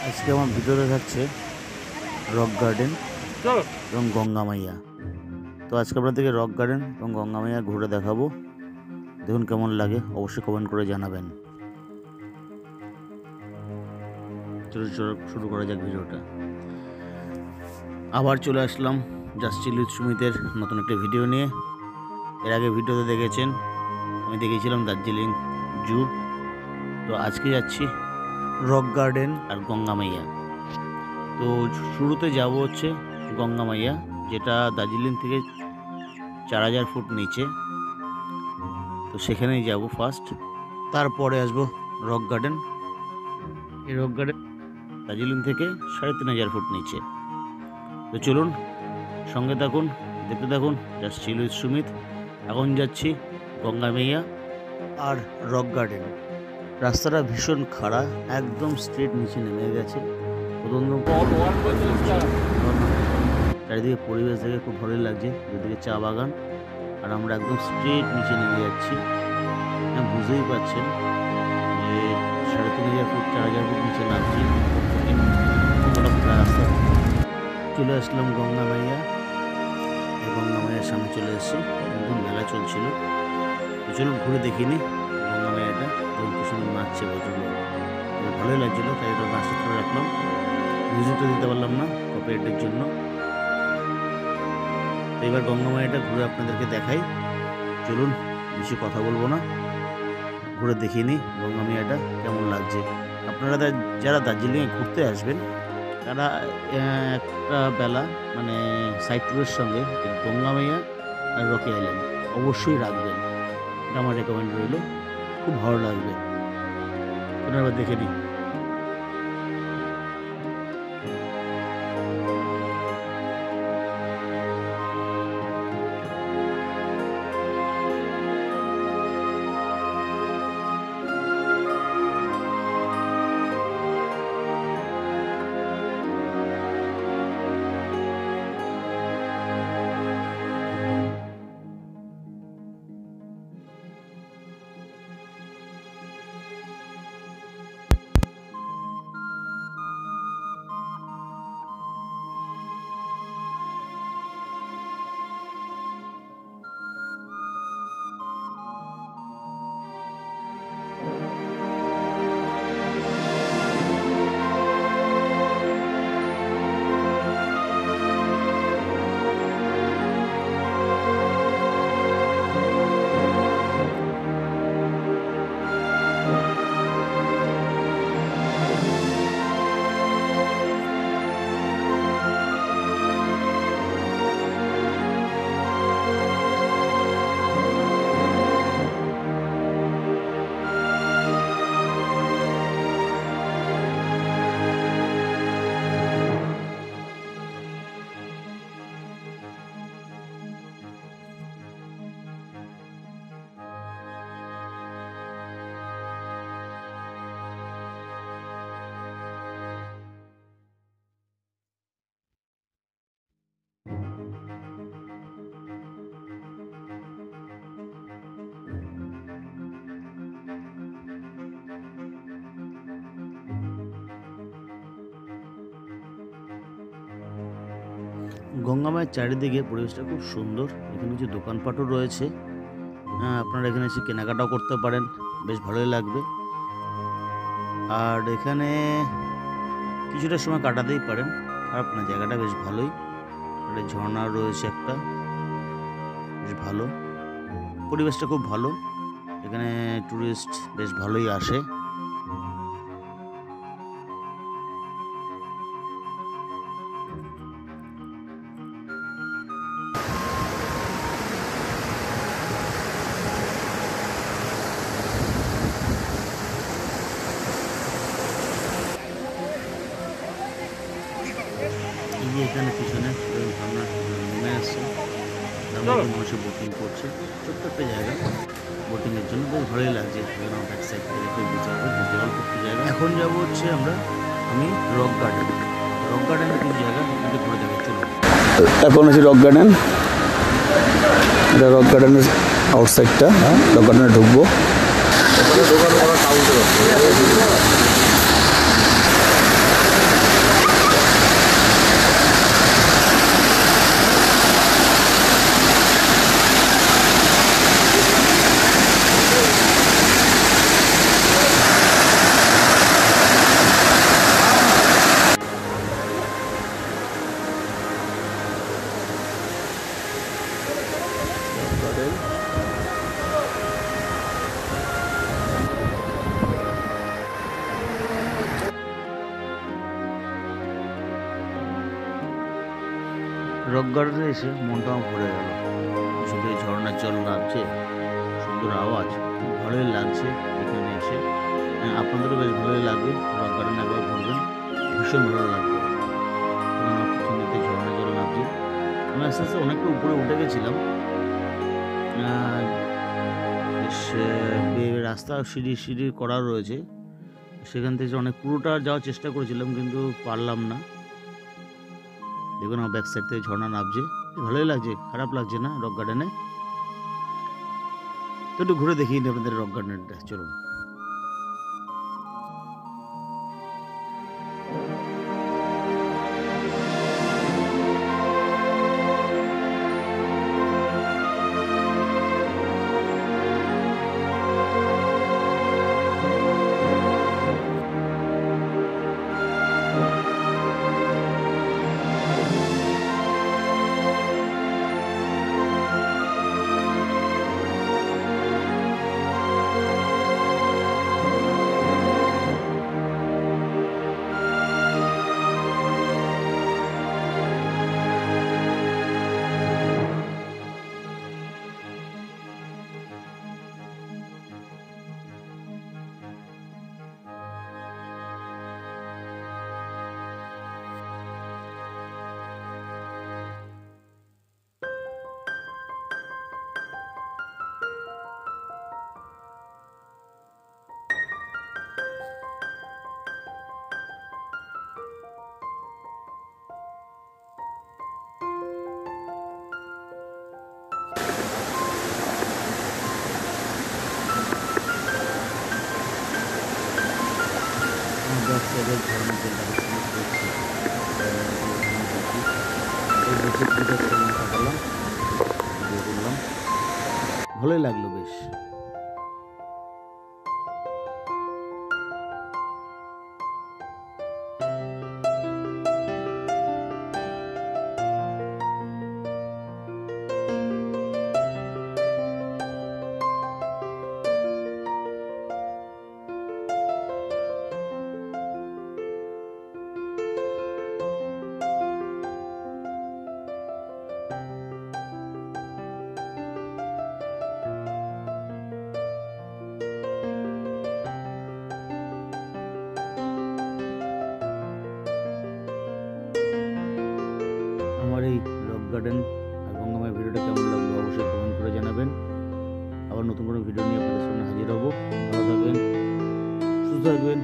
আজকে আমার ভিডিওতে থাকছে রক গার্ডেন এবং গঙ্গা মাইয়া। তো আজকে আপনাদেরকে রক গার্ডেন এবং গঙ্গা মাইয়া ঘুরে দেখাবো। দেখুন কেমন লাগে, অবশ্যই কমেন্ট করে জানাবেন। চলো শুরু করা যাক ভিডিওটা। আবার চলে আসলাম জাস্ট চিল উইথ সুমিতের নতুন একটা ভিডিও নিয়ে। এর আগে ভিডিওতে দেখেছেন আমি দেখিয়েছিলাম দার্জিলিং জু। তো আজকে যাচ্ছি রক গার্ডেন আর গঙ্গা মাইয়া। তো শুরুতে যাব হচ্ছে গঙ্গা মাইয়া, যেটা দার্জিলিং থেকে 4000 ফুট নিচে। তো সেখানেই যাব ফার্স্ট, তারপরে আসবো রক গার্ডেন। এই রক গার্ডেন দার্জিলিং থেকে 3500 ফুট নিচে। তো চলুন সঙ্গে থাকুন, দেখতে থাকুন জাস্ট চিল উইথ সুমিত। এখন যাচ্ছি গঙ্গা মাইয়া আর রক গার্ডেন। রাস্তাটা ভীষণ খাড়া, একদম স্ট্রেট নিচে নেমে গেছে। চারিদিকে পরিবেশ দেখে খুব ভালোই লাগছে, দুদিকে চা বাগান, আর আমরা একদম স্ট্রেট নিচে নেমে যাচ্ছি। হ্যাঁ, বুঝতেই পারছেন যে 3500 ফুট 4000 ফুট নিচে নামছি। রাস্তা চলে আসলাম গঙ্গা মাইয়া। এই গঙ্গা মাইয়ার সামনে চলে এসেছি, একদম মেলা চলছিল। তো চলুন ঘুরে দেখিনি গঙ্গা মাইয়াটা। কি সুন্দর নাচছে প্রচন্ড, ভালোই লাগছিল, তাই এটা নাচতে করে রাখলাম। মিউজিকটা দিতে পারলাম না কপিরাইটের জন্য। তো এবার গঙ্গা মাইয়াটা ঘুরে আপনাদেরকে দেখাই। চলুন, বেশি কথা বলবো না, ঘুরে দেখিয়ে নিই গঙ্গা মাইয়াটা কেমন লাগছে। আপনারা যারা দার্জিলিংয়ে ঘুরতে আসবেন তারা একটা বেলা মানে সাইড ট্যুরের সঙ্গে গঙ্গা মাইয়া আর রকি আইল্যান্ড অবশ্যই রাখবেন। এটা আমার রেকমেন্ড রইল, খুব ভালো লাগবে। আপনারা দেখে নিই। গঙ্গা মায়ের চারিদিকে পরিবেশটা খুব সুন্দর। এখানে কিছু দোকানপাটও রয়েছে, আপনারা এখানে এসে কেনাকাটাও করতে পারেন, বেশ ভালোই লাগবে। আর এখানে কিছুটা সময় কাটাতেই পারেন, খারাপ না, জায়গাটা বেশ ভালোই। একটা ঝর্ণা রয়েছে একটা, বেশ ভালো, পরিবেশটা খুব ভালো। এখানে টুরিস্ট বেশ ভালোই আসে। এখানে পিছনে ঝর্ণা নেমে আসছে, তার মধ্যে মানুষের বোটিং করছে। ছোট্ট একটা জায়গা বোটিংয়ের জন্য, বেশ ভালোই লাগছে। ব্যাক সাইড থেকে জল করতে জায়গা। এখন যাবো হচ্ছে আমি রক গার্ডেন। রক গার্ডেনের কিছু জায়গা আপনাদের ঘুরে দেবো, চলুন। এখন আছে রক গার্ডেন, এটা রক গার্ডেনের আউটসাইডটা। রক গার্ডেনে ঢুকবো। রক গার্ডেনে এসে মনটা আমার ভরে গেল। শুধু এই ঝর্ণার জল নামছে, সুন্দর আওয়াজ, খুব ভালোই লাগছে এখানে এসে। আপনাদেরও বেশ ভালোই লাগবে, রক গার্ডেন একবার ঘুরবেন, ভীষণ ভালো লাগবে। আমার পিছনে দিয়ে ঝর্ণার জল নামছে। আমি আস্তে আস্তে অনেকটা উপরে উঠে গেছিলাম। বেশ রাস্তা সিঁড়ি করা রয়েছে, সেখান থেকে অনেক পুরোটা যাওয়ার চেষ্টা করেছিলাম কিন্তু পারলাম না। দেখুন আমার ব্যাক সাইড থেকে ঝর্ণা নামছে, ভালোই লাগছে, খারাপ লাগছে না রক গার্ডেনে। তো একটু ঘুরে দেখিয়ে নিই আপনাদের রক গার্ডেনটা, চলুন। ব্যাক সাইডের ঝর্ণার জলটা কাটালাম, দিয়ে করলাম, ভালোই লাগলো বেশ। আমার এই রক গার্ডেন আর গঙ্গামায়ের ভিডিওটা কেমন লাগলো অবশ্যই কমেন্ট করে জানাবেন। আবার নতুন কোনো ভিডিও নিয়ে আপনাদের সামনে হাজির হব। ভালো থাকবেন, সুস্থ থাকবেন।